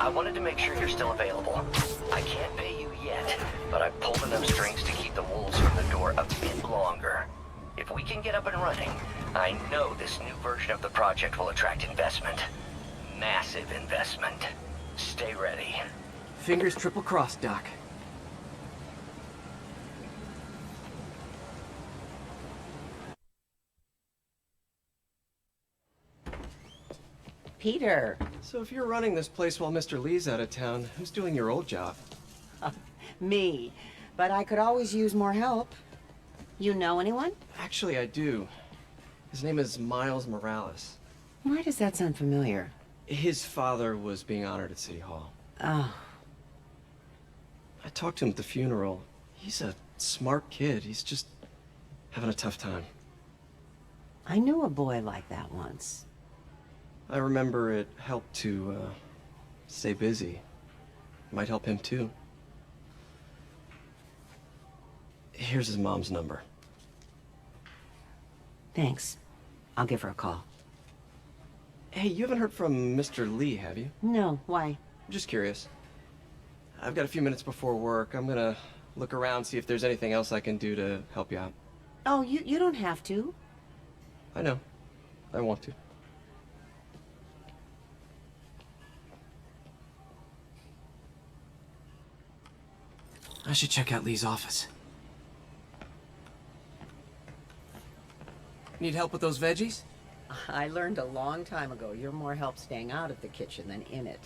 I wanted to make sure you're still available. I can't pay you yet, but I've pulled enough strings to keep the wolves from the door a bit longer. If we can get up and running, I know this new version of the project will attract investment. Massive investment. Stay ready. Fingers triple crossed, Doc. Peter. So if you're running this place while Mr. Lee's out of town, who's doing your old job? Me. But I could always use more help. You know anyone? Actually, I do. His name is Miles Morales. Why does that sound familiar? His father was being honored at City Hall. Oh. I talked to him at the funeral. He's a smart kid. He's just having a tough time. I knew a boy like that once. I remember it helped to, stay busy. Might help him, too. Here's his mom's number. Thanks. I'll give her a call. Hey, you haven't heard from Mr. Lee, have you? No, why? I'm just curious. I've got a few minutes before work. I'm gonna look around, see if there's anything else I can do to help you out. Oh, you don't have to. I know. I want to. I should check out Lee's office. Need help with those veggies? I learned a long time ago you're more help staying out of the kitchen than in it.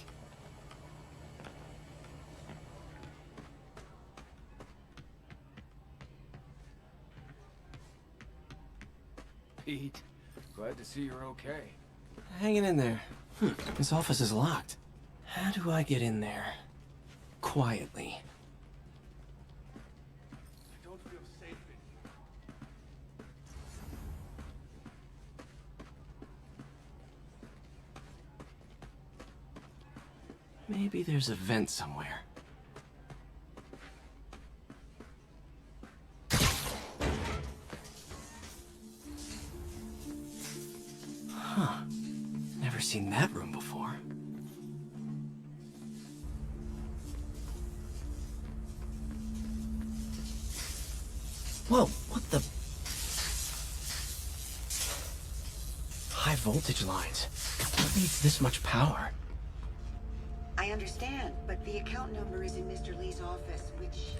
Pete, glad to see you're okay. Hanging in there. This office is locked. How do I get in there? Quietly. I don't feel safe in here. Maybe there's a vent somewhere. Huh. Never seen that room before. Whoa, what the? High voltage lines. What needs this much power? I understand, but the account number is in Mr. Lee's office, which...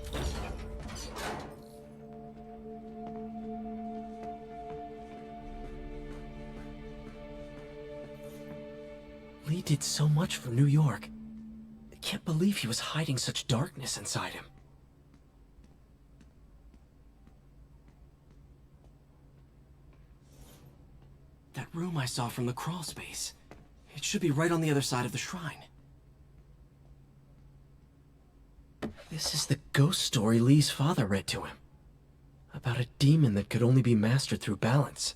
Lee did so much for New York. I can't believe he was hiding such darkness inside him. That room I saw from the crawl space. It should be right on the other side of the shrine. This is the ghost story Lee's father read to him. About a demon that could only be mastered through balance.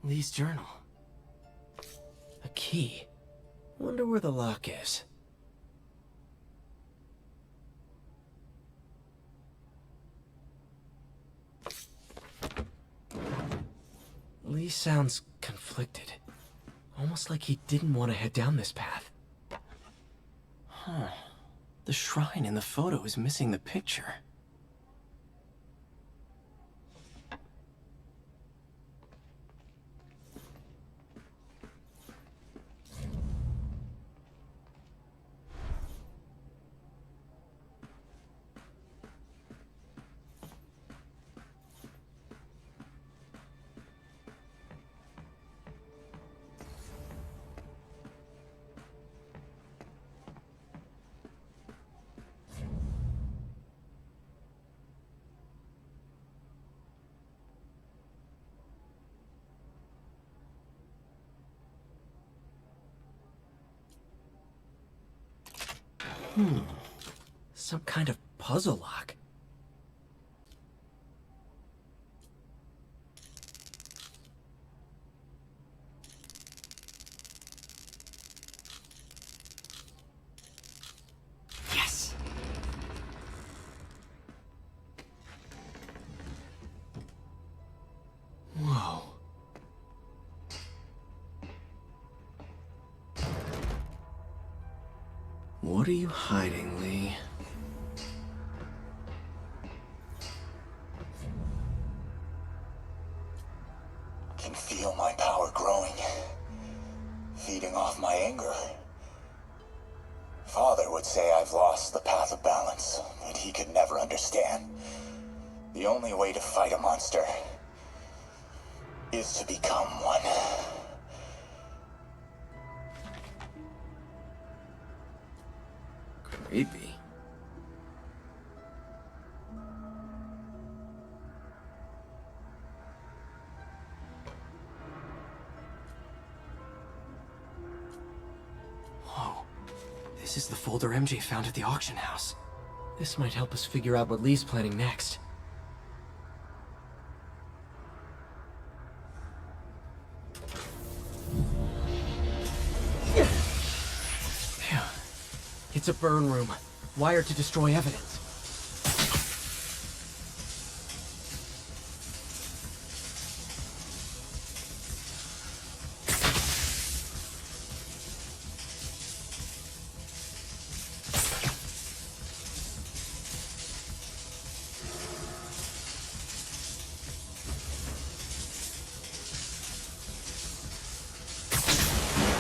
Lee's journal. A key. Wonder where the lock is. Lee sounds conflicted. Almost like he didn't want to head down this path. Huh. The shrine in the photo is missing the picture. Some kind of puzzle lock. Yes! What are you hiding, Lee? Can feel my power growing, feeding off my anger. Father would say I've lost the path of balance, but he could never understand. The only way to fight a monster is to become one. Creepy. Whoa. This is the folder MJ found at the auction house. This might help us figure out what Lee's planning next. Phew. It's a burn room, wired to destroy evidence.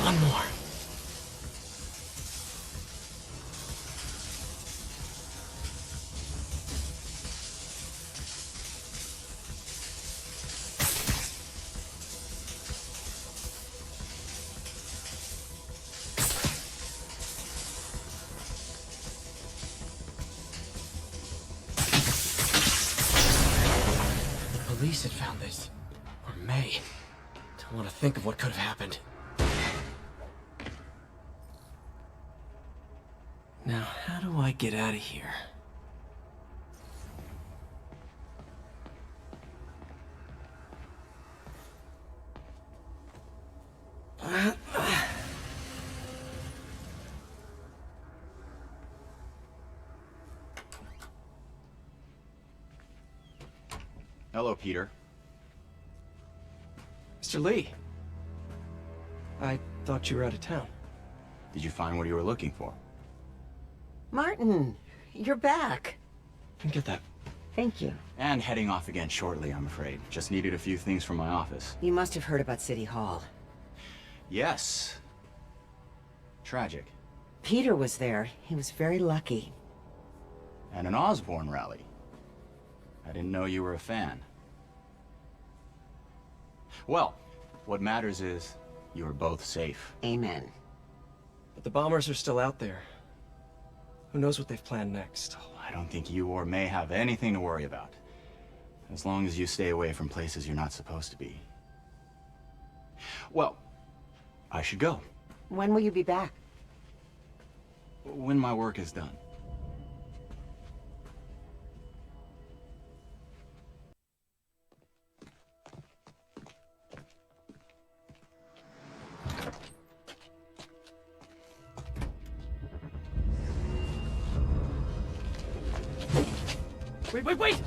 One more. The police had found this. Or may. Don't want to think of what could have happened. Now, how do I get out of here? Hello, Peter. Mr. Lee. I thought you were out of town. Did you find what you were looking for? Martin, you're back. Get that. Thank you. And heading off again shortly, I'm afraid. Just needed a few things from my office. You must have heard about City Hall. Yes. Tragic. Peter was there. He was very lucky. And an Osborne rally. I didn't know you were a fan. Well, what matters is you are both safe. Amen. But the bombers are still out there. Who knows what they've planned next? I don't think you or May have anything to worry about. As long as you stay away from places you're not supposed to be. Well, I should go. When will you be back? When my work is done. Wait!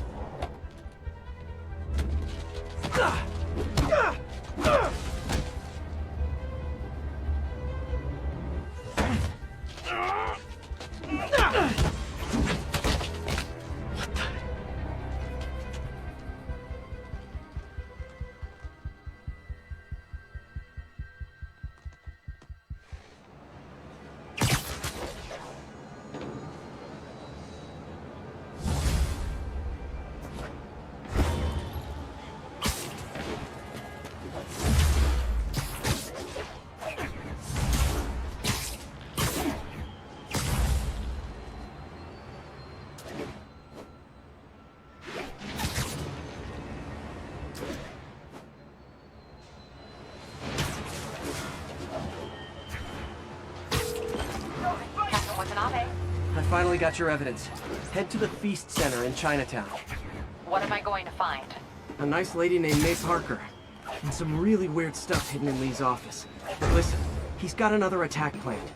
I finally got your evidence. Head to the Feast Center in Chinatown. What am I going to find? A nice lady named May Parker. And some really weird stuff hidden in Lee's office. Listen, he's got another attack planned.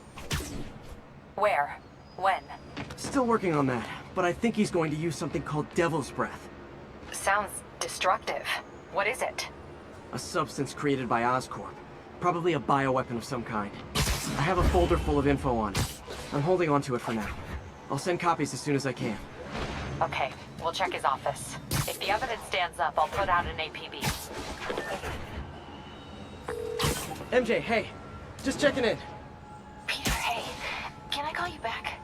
Where? When? Still working on that, but I think he's going to use something called Devil's Breath. Sounds destructive. What is it? A substance created by Oscorp. Probably a bioweapon of some kind. I have a folder full of info on it. I'm holding on to it for now. I'll send copies as soon as I can. Okay, we'll check his office. If the evidence stands up, I'll put out an APB. MJ, hey. Just checking in. Peter, hey. Can I call you back?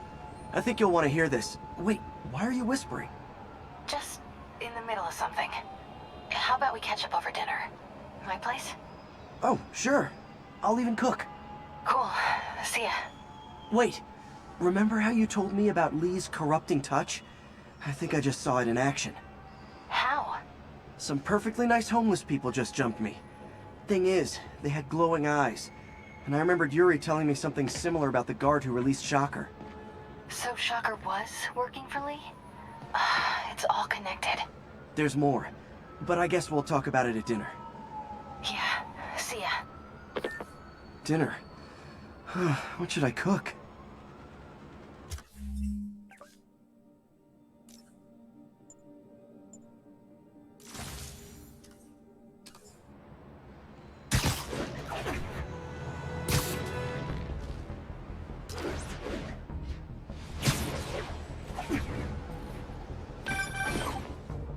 I think you'll want to hear this. Wait, why are you whispering? Just in the middle of something. How about we catch up over dinner? My place? Oh, sure. I'll even cook. Cool. See ya. Wait, remember how you told me about Lee's corrupting touch? I think I just saw it in action. How? Some perfectly nice homeless people just jumped me. Thing is, they had glowing eyes. And I remembered Yuri telling me something similar about the guard who released Shocker. So Shocker was working for Lee? It's all connected. There's more, but I guess we'll talk about it at dinner. Yeah, see ya. Dinner? What should I cook?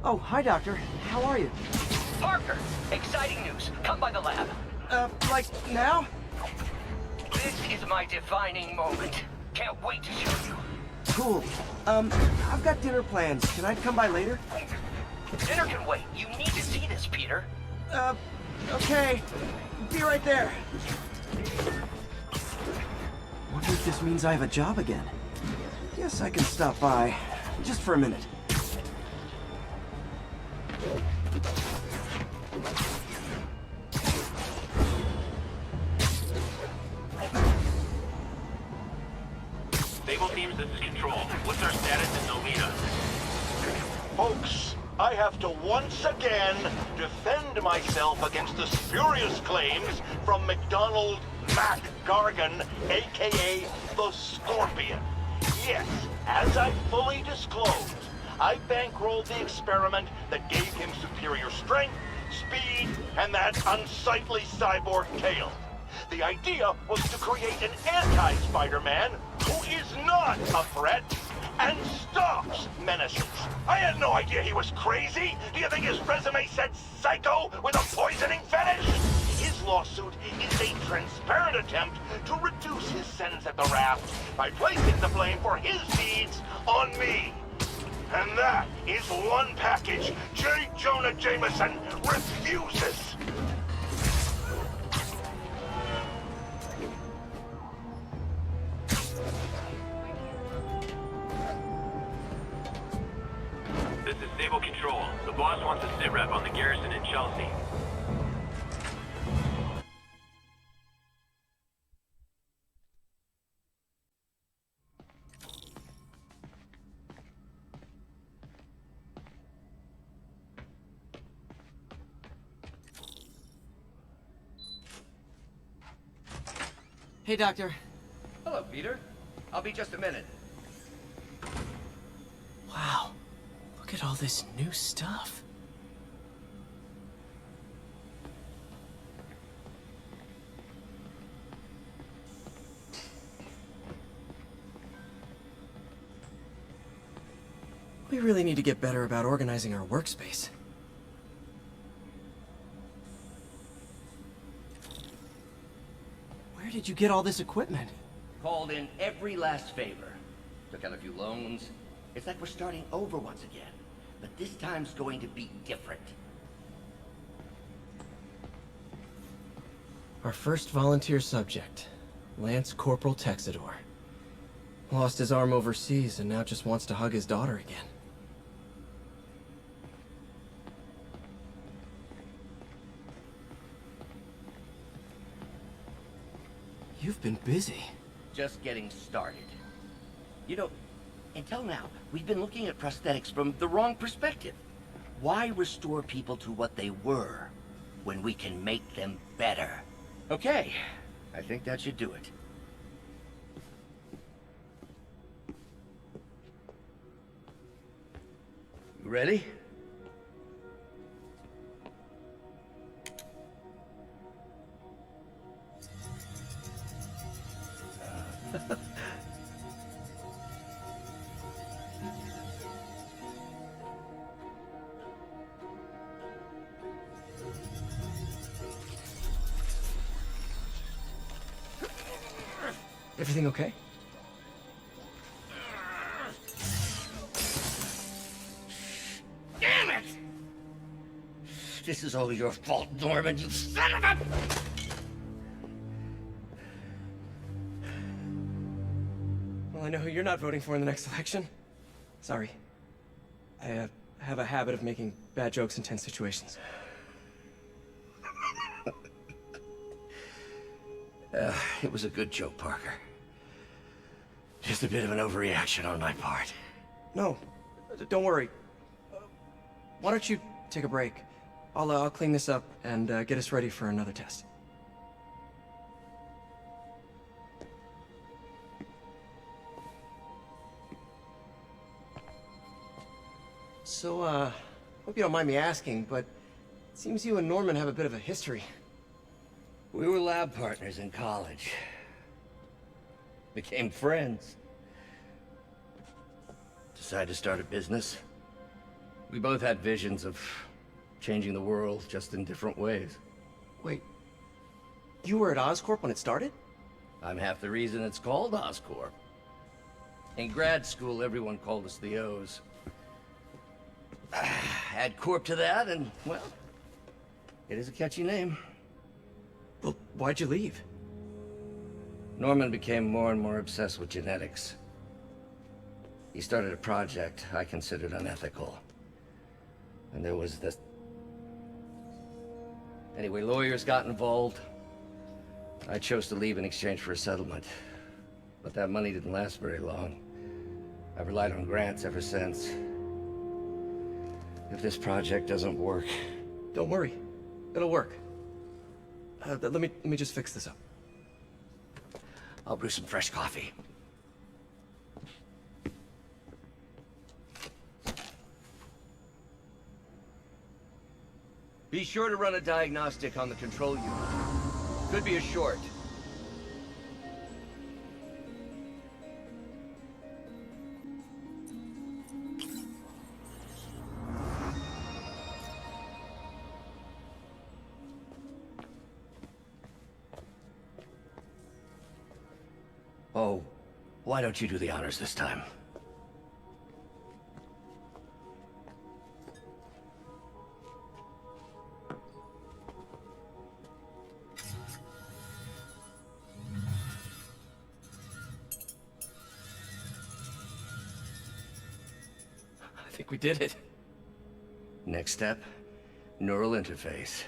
Oh, hi, Doctor. How are you? Parker, exciting news. Come by the lab. Like, now? This is my defining moment. Can't wait to show you. Cool. I've got dinner plans. Can I come by later? Dinner can wait. You need to see this, Peter. Okay. Be right there. Wonder if this means I have a job again. Guess I can stop by. Just for a minute. Naval teams, this is Control. What's our status in Nomita? Folks, I have to once again defend myself against the spurious claims from McDonald Mac Gargan, aka the Scorpion. Yes, as I fully disclosed, I bankrolled the experiment that gave him superior strength, speed, and that unsightly cyborg tail. The idea was to create an anti-Spider-Man who is not a threat and stops menaces. I had no idea he was crazy. Do you think his resume said psycho with a poisoning fetish? His lawsuit is a transparent attempt to reduce his sentence at the raft by placing the blame for his deeds on me. And that is one package J. Jonah Jameson refuses. This is Naval Control. The boss wants a sitrep on the garrison in Chelsea. Hey, Doctor. Hello, Peter. I'll be just a minute. Wow. Look at all this new stuff. We really need to get better about organizing our workspace. Where did you get all this equipment? Called in every last favor. Took out a few loans. It's like we're starting over once again. But this time's going to be different. Our first volunteer subject, Lance Corporal Texador. Lost his arm overseas and now just wants to hug his daughter again. You've been busy. Just getting started. You know, until now, we've been looking at prosthetics from the wrong perspective. Why restore people to what they were when we can make them better? Okay, I think that should do it. You ready? Everything okay? Damn it! This is all your fault, Norman, you son of a... Well, I know who you're not voting for in the next election. Sorry. I have a habit of making bad jokes in tense situations. It was a good joke, Parker. Just a bit of an overreaction on my part. No, don't worry. Why don't you take a break? I'll clean this up and get us ready for another test. So, hope you don't mind me asking, but it seems you and Norman have a bit of a history. We were lab partners in college. Became friends. Decided to start a business. We both had visions of changing the world, just in different ways. Wait, you were at Oscorp when it started? I'm half the reason it's called Oscorp. In grad school, everyone called us the O's. Add Corp to that, and, well, it is a catchy name. Well, why'd you leave? Norman became more and more obsessed with genetics. He started a project I considered unethical. And there was this... Anyway, lawyers got involved. I chose to leave in exchange for a settlement. But that money didn't last very long. I've relied on grants ever since. If this project doesn't work... Don't worry. It'll work. Let me just fix this up. I'll brew some fresh coffee. Be sure to run a diagnostic on the control unit. Could be a short. Oh, why don't you do the honors this time? I think we did it. Next step, neural interface.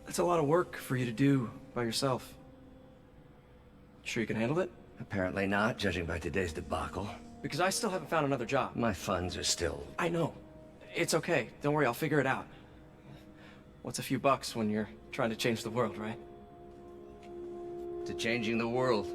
That's a lot of work for you to do by yourself. Sure you can handle it? Apparently not, judging by today's debacle. Because I still haven't found another job. My funds are still... I know. It's okay. Don't worry, I'll figure it out. What's a few bucks when you're trying to change the world, right? to changing the world.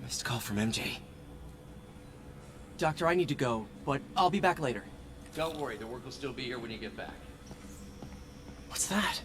Missed call from MJ. Doctor, I need to go, but I'll be back later. Don't worry, the work will still be here when you get back. What's that?